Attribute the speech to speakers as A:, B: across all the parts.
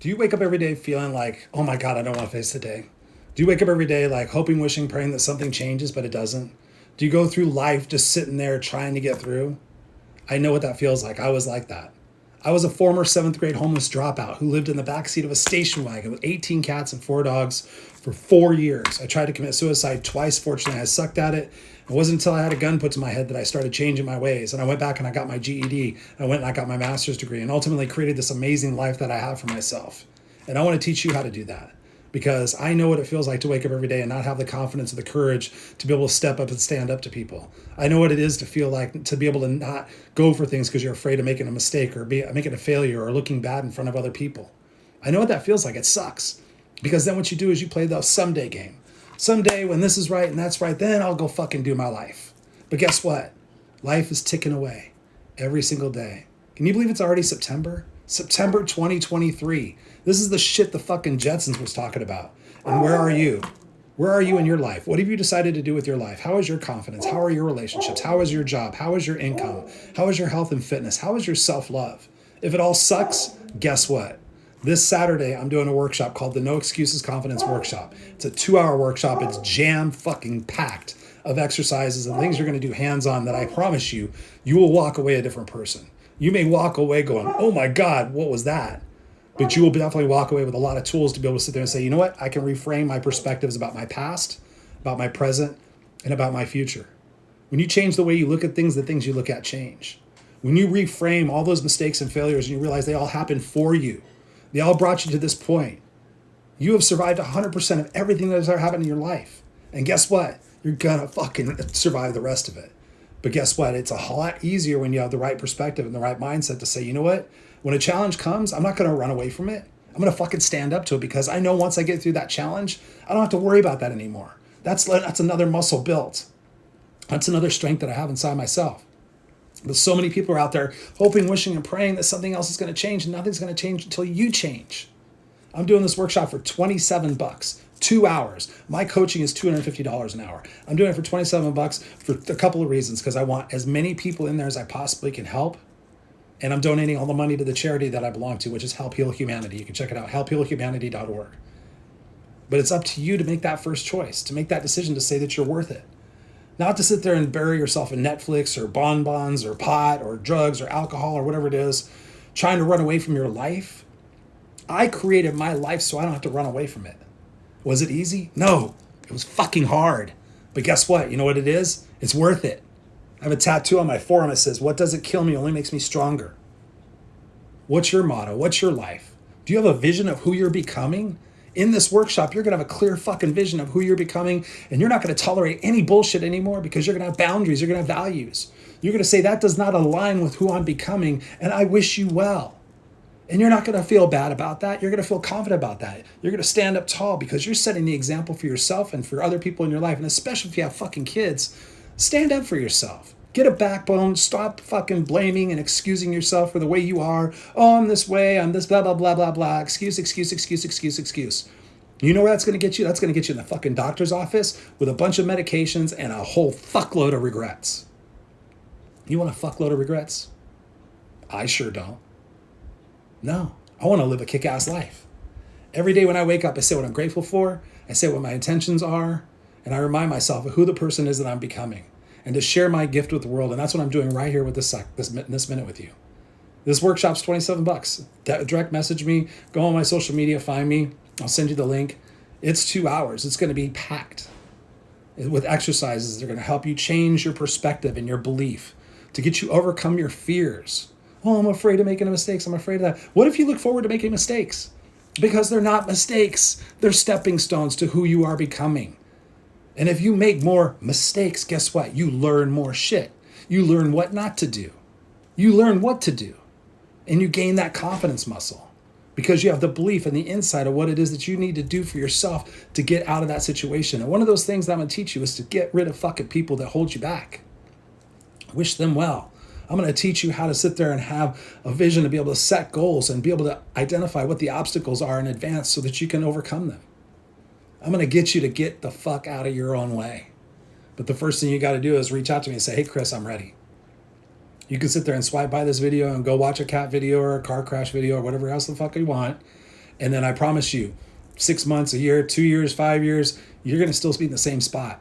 A: Do you wake up every day feeling like, oh my God, I don't want to face the day? Do you wake up every day like hoping, wishing, praying that something changes, but it doesn't? Do you go through life just sitting there trying to get through? I know what that feels like. I was like that. I was a former seventh grade homeless dropout who lived in the backseat of a station wagon with 18 cats and 4 dogs for 4 years. I tried to commit suicide twice. Fortunately, I sucked at it. It wasn't until I had a gun put to my head that I started changing my ways. And I went back and I got my GED. I went and I got my master's degree and ultimately created this amazing life that I have for myself. And I want to teach you how to do that because I know what it feels like to wake up every day and not have the confidence or the courage to be able to step up and stand up to people. I know what it is to feel like to be able to not go for things because you're afraid of making a mistake or making a failure or looking bad in front of other people. I know what that feels like. It sucks because then what you do is you play the someday game. Someday when this is right and that's right, then I'll go fucking do my life. But guess what? Life is ticking away every single day. Can you believe it's already September? September 2023. This is the shit the fucking Jetsons was talking about. And where are you? Where are you in your life? What have you decided to do with your life? How is your confidence? How are your relationships? How is your job? How is your income? How is your health and fitness? How is your self-love? If it all sucks, guess what? This Saturday, I'm doing a workshop called the No Excuses Confidence Workshop. It's a 2-hour workshop. It's jam fucking packed of exercises and things you're going to do hands-on that I promise you, you will walk away a different person. You may walk away going, oh my God, what was that? But you will definitely walk away with a lot of tools to be able to sit there and say, you know what? I can reframe my perspectives about my past, about my present, and about my future. When you change the way you look at things, the things you look at change. When you reframe all those mistakes and failures and you realize they all happened for you, they all brought you to this point, you have survived 100% of everything that has ever happened in your life. And guess what? You're gonna fucking survive the rest of it. But guess what? It's a lot easier when you have the right perspective and the right mindset to say, you know what? When a challenge comes, I'm not going to run away from it. I'm going to fucking stand up to it because I know once I get through that challenge, I don't have to worry about that anymore. That's another muscle built. That's another strength that I have inside myself. But so many people are out there hoping, wishing, and praying that something else is going to change, and nothing's going to change until you change. I'm doing this workshop for $27. 2 hours. My coaching is $250 an hour. I'm doing it for $27 for a couple of reasons, because I want as many people in there as I possibly can help. And I'm donating all the money to the charity that I belong to, which is Help Heal Humanity. You can check it out, helphealhumanity.org. But it's up to you to make that first choice, to make that decision to say that you're worth it. Not to sit there and bury yourself in Netflix or bonbons or pot or drugs or alcohol or whatever it is, trying to run away from your life. I created my life so I don't have to run away from it. Was it easy? No, it was fucking hard. But guess what? You know what it is? It's worth it. I have a tattoo on my forearm that says, what doesn't kill me only makes me stronger. What's your motto? What's your life? Do you have a vision of who you're becoming? In this workshop, you're going to have a clear fucking vision of who you're becoming, and you're not going to tolerate any bullshit anymore because you're going to have boundaries. You're going to have values. You're going to say, that does not align with who I'm becoming, and I wish you well. And you're not going to feel bad about that. You're going to feel confident about that. You're going to stand up tall because you're setting the example for yourself and for other people in your life. And especially if you have fucking kids, stand up for yourself. Get a backbone. Stop fucking blaming and excusing yourself for the way you are. Oh, I'm this way. I'm this blah, blah, blah, blah, blah. Excuse. You know where that's going to get you? That's going to get you in the fucking doctor's office with a bunch of medications and a whole fuckload of regrets. You want a fuckload of regrets? I sure don't. No, I want to live a kick-ass life. Every day when I wake up, I say what I'm grateful for. I say what my intentions are. And I remind myself of who the person is that I'm becoming. And to share my gift with the world. And that's what I'm doing right here with this minute with you. This workshop's $27. Direct message me. Go on my social media. Find me. I'll send you the link. It's 2 hours. It's going to be packed with exercises that are going to help you change your perspective and your belief to get you overcome your fears. Oh, I'm afraid of making mistakes. I'm afraid of that. What if you look forward to making mistakes? Because they're not mistakes. They're stepping stones to who you are becoming. And if you make more mistakes, guess what? You learn more shit. You learn what not to do. You learn what to do. And you gain that confidence muscle because you have the belief and the insight of what it is that you need to do for yourself to get out of that situation. And one of those things that I'm going to teach you is to get rid of fucking people that hold you back. Wish them well. I'm going to teach you how to sit there and have a vision to be able to set goals and be able to identify what the obstacles are in advance so that you can overcome them. I'm going to get you to get the fuck out of your own way. But the first thing you got to do is reach out to me and say, hey, Chris, I'm ready. You can sit there and swipe by this video and go watch a cat video or a car crash video or whatever else the fuck you want. And then I promise you, 6 months, a year, 2 years, 5 years, you're going to still be in the same spot.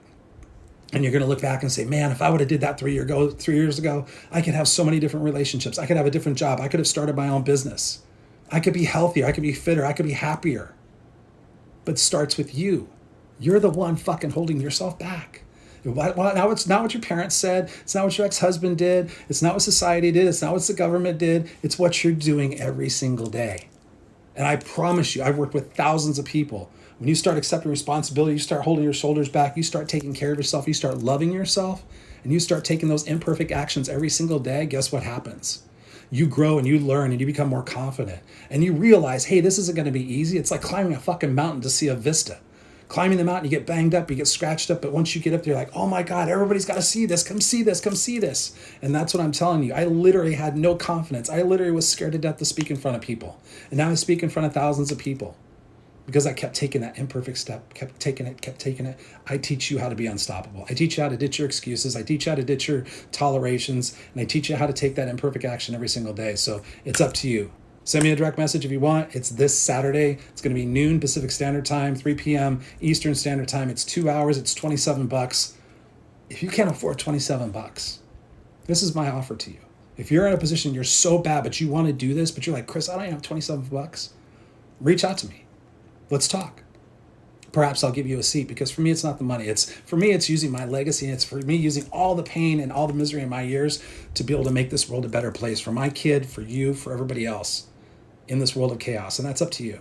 A: And you're going to look back and say, man, if I would have did that 3 years ago, I could have so many different relationships. I could have a different job. I could have started my own business. I could be healthier. I could be fitter. I could be happier. But it starts with you. You're the one fucking holding yourself back. Well, now it's not what your parents said. It's not what your ex-husband did. It's not what society did. It's not what the government did. It's what you're doing every single day. And I promise you, I've worked with thousands of people. When you start accepting responsibility, you start holding your shoulders back, you start taking care of yourself, you start loving yourself, and you start taking those imperfect actions every single day, guess what happens? You grow and you learn and you become more confident. And you realize, hey, this isn't going to be easy. It's like climbing a fucking mountain to see a vista. Climbing the mountain, you get banged up, you get scratched up, but once you get up there, you're like, oh my God, everybody's got to see this. Come see this, come see this. And that's what I'm telling you. I literally had no confidence. I literally was scared to death to speak in front of people. And now I speak in front of thousands of people because I kept taking that imperfect step, kept taking it. I teach you how to be unstoppable. I teach you how to ditch your excuses. I teach you how to ditch your tolerations. And I teach you how to take that imperfect action every single day. So it's up to you. Send me a direct message if you want. It's this Saturday. It's going to be noon Pacific Standard Time, 3 p.m. Eastern Standard Time. It's 2 hours. It's $27. If you can't afford $27, this is my offer to you. If you're in a position you're so bad, but you want to do this, but you're like, Chris, I don't have $27. Reach out to me. Let's talk. Perhaps I'll give you a seat, because for me, it's not the money. For me, it's using my legacy. It's for me using all the pain and all the misery in my years to be able to make this world a better place for my kid, for you, for everybody else in this world of chaos. And that's up to you.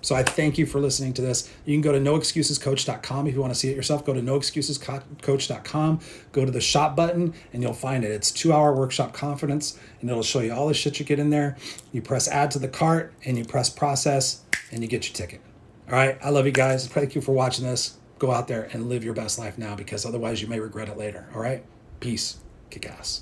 A: So I thank you for listening to this. You can go to noexcusescoach.com if you want to see it yourself. Go to noexcusescoach.com. Go to the shop button and you'll find it. It's 2-hour workshop confidence, and it'll show you all the shit you get in there. You press add to the cart and you press process and you get your ticket. All right. I love you guys. Thank you for watching this. Go out there and live your best life now, because otherwise you may regret it later. All right. Peace. Kick ass.